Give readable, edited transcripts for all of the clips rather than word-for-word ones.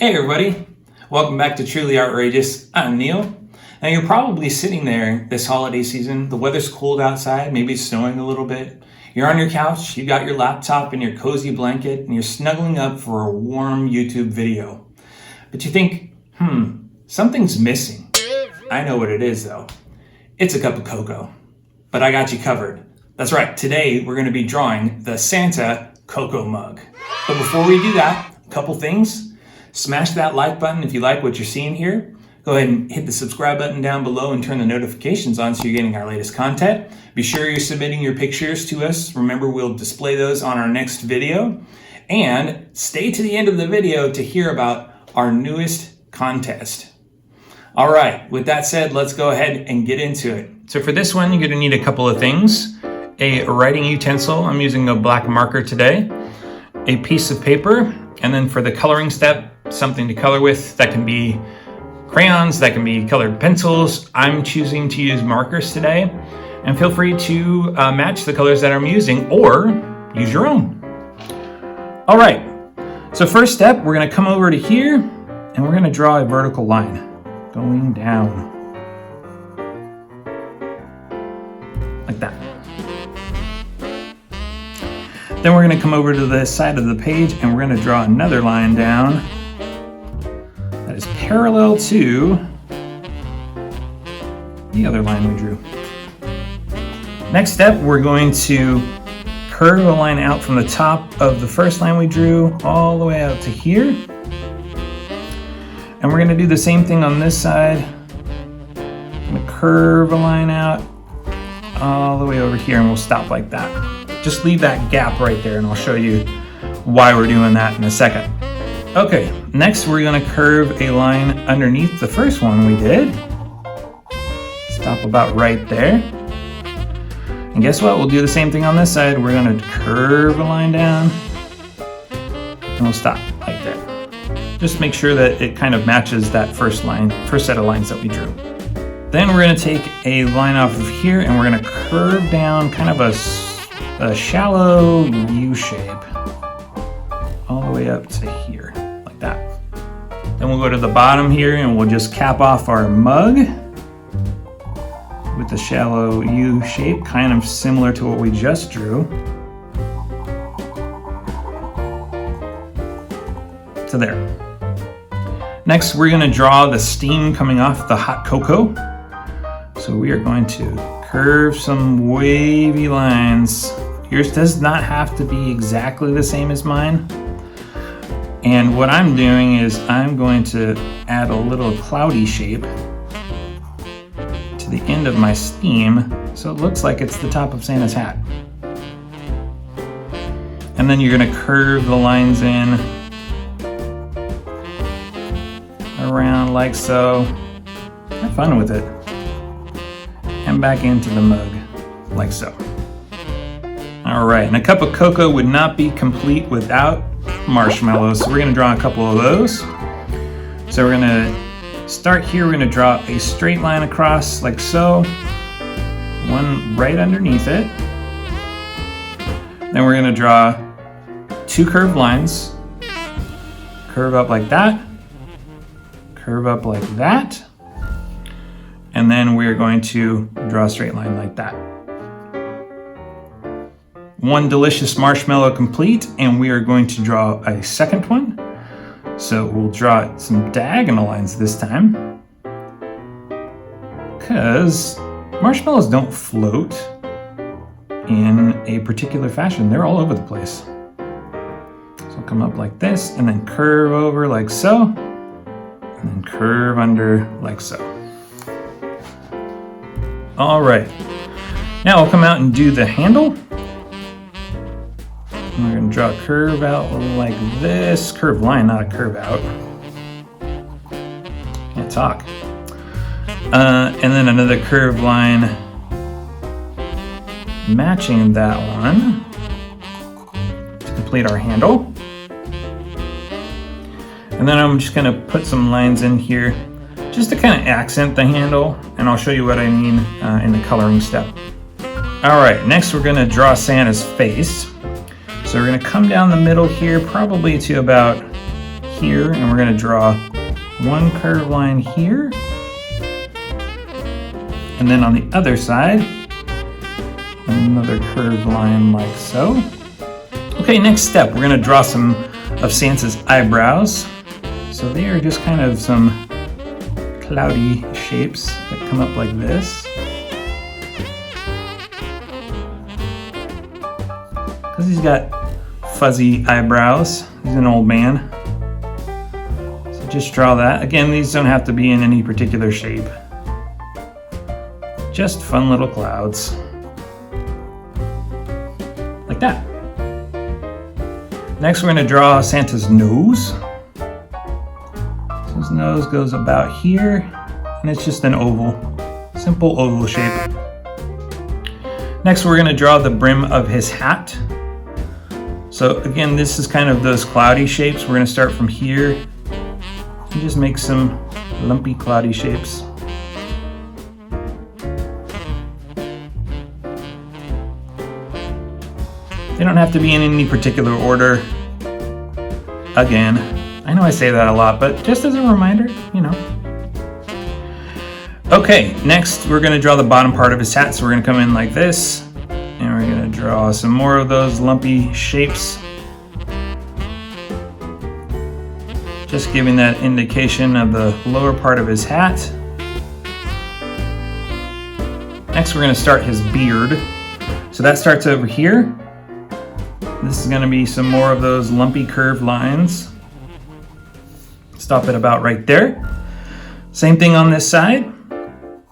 Hey everybody, welcome back to Truly Outrageous. I'm Neil. Now you're probably sitting there this holiday season, the weather's cold outside, maybe it's snowing a little bit. You're on your couch, you got your laptop and your cozy blanket, and you're snuggling up for a warm YouTube video. But you think, something's missing. I know what it is though. It's a cup of cocoa. But I got you covered. That's right, today we're going to be drawing the Santa Cocoa Mug. But before we do that, a couple things. Smash that like button if you like what you're seeing here. Go ahead and hit the subscribe button down below and turn the notifications on so you're getting our latest content. Be sure you're submitting your pictures to us. Remember, we'll display those on our next video. And stay to the end of the video to hear about our newest contest. All right, with that said, let's go ahead and get into it. So for this one, you're gonna need a couple of things. A writing utensil, I'm using a black marker today. A piece of paper, and then for the coloring step, something to color with. That can be crayons, that can be colored pencils. I'm choosing to use markers today. And feel free to match the colors that I'm using or use your own. All right, so first step, we're gonna come over to here and we're gonna draw a vertical line going down. Like that. Then we're gonna come over to the side of the page and we're gonna draw another line down that is parallel to the other line we drew. Next step, we're going to curve a line out from the top of the first line we drew all the way out to here. And we're gonna do the same thing on this side. I'm gonna curve a line out all the way over here and we'll stop like that. Just leave that gap right there and I'll show you why we're doing that in a second. Okay, next we're gonna curve a line underneath the first one we did. Stop about right there. And guess what? We'll do the same thing on this side. We're gonna curve a line down and we'll stop right there. Just make sure that it kind of matches that first set of lines that we drew. Then we're gonna take a line off of here and we're gonna curve down kind of a shallow U shape all the way up to here, like that. Then we'll go to the bottom here and we'll just cap off our mug with the shallow U shape, kind of similar to what we just drew. So there. Next, we're gonna draw the steam coming off the hot cocoa. So we are going to curve some wavy lines. Yours does not have to be exactly the same as mine. And what I'm doing is I'm going to add a little cloudy shape to the end of my steam so it looks like it's the top of Santa's hat. And then you're going to curve the lines in around like so. Have fun with it. And back into the mug like so. All right, and a cup of cocoa would not be complete without marshmallows. So we're gonna draw a couple of those. So we're gonna start here. We're gonna draw a straight line across like so. One right underneath it. Then we're gonna draw two curved lines. Curve up like that. Curve up like that. And then we're going to draw a straight line like that. One delicious marshmallow complete, and we are going to draw a second one. So we'll draw some diagonal lines this time, because marshmallows don't float in a particular fashion. They're all over the place. So come up like this, and then curve over like so, and then curve under like so. All right, now we'll come out and do the handle. And we're gonna draw a curve out like this. Curved line, not a curve out. Can't talk. And then another curved line matching that one to complete our handle. And then I'm just gonna put some lines in here just to kind of accent the handle, and I'll show you what I mean in the coloring step. All right, next we're gonna draw Santa's face. So we're gonna come down the middle here, probably to about here, and we're going to draw one curved line here, and then on the other side, another curved line like so. Okay, next step, we're going to draw some of Santa's eyebrows. So they are just kind of some cloudy shapes that come up like this. Because he's got fuzzy eyebrows. He's an old man. So just draw that. Again, these don't have to be in any particular shape. Just fun little clouds. Like that. Next, we're going to draw Santa's nose. So his nose goes about here, and it's just an oval, simple oval shape. Next, we're going to draw the brim of his hat. So again, this is kind of those cloudy shapes. We're going to start from here and just make some lumpy cloudy shapes. They don't have to be in any particular order. Again, I know I say that a lot, but just as a reminder, you know. Okay, next we're gonna draw the bottom part of his hat. So we're gonna come in like this, and we're gonna draw some more of those lumpy shapes. Just giving that indication of the lower part of his hat. Next, we're gonna start his beard. So that starts over here. This is going to be some more of those lumpy curved lines. Stop it about right there. Same thing on this side.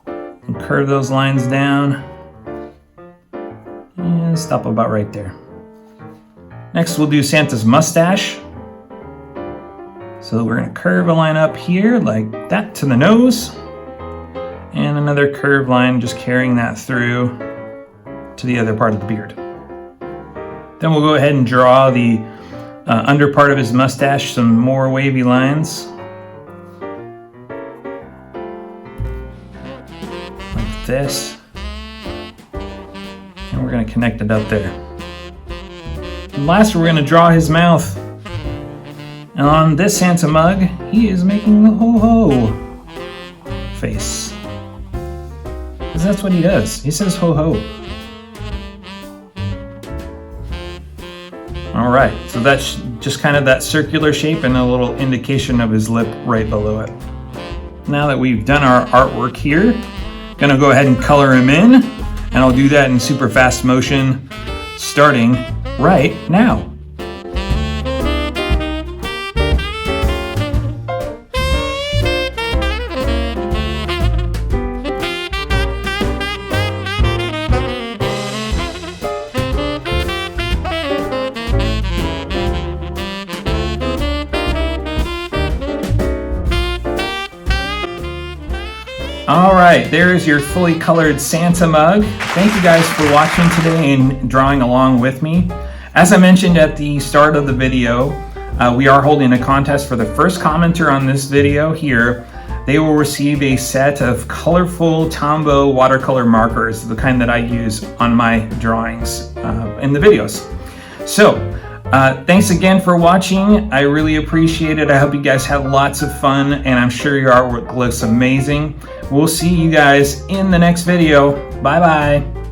And curve those lines down. And stop about right there. Next, we'll do Santa's mustache. So we're going to curve a line up here like that to the nose. And another curved line just carrying that through to the other part of the beard. Then we'll go ahead and draw the under part of his mustache, some more wavy lines. Like this. And we're going to connect it up there. And last, we're going to draw his mouth. And on this Santa mug, he is making the ho-ho face. Because that's what he does. He says ho-ho. All right, so that's just kind of that circular shape and a little indication of his lip right below it. Now that we've done our artwork here, gonna go ahead and color him in, and I'll do that in super fast motion starting right now. All right, there's your fully colored Santa mug. Thank you guys for watching today and drawing along with me. As I mentioned at the start of the video, we are holding a contest for the first commenter on this video here. They will receive a set of colorful Tombow watercolor markers, the kind that I use on my drawings in the videos. So, thanks again for watching. I really appreciate it. I hope you guys had lots of fun, and I'm sure your artwork looks amazing. We'll see you guys in the next video. Bye-bye.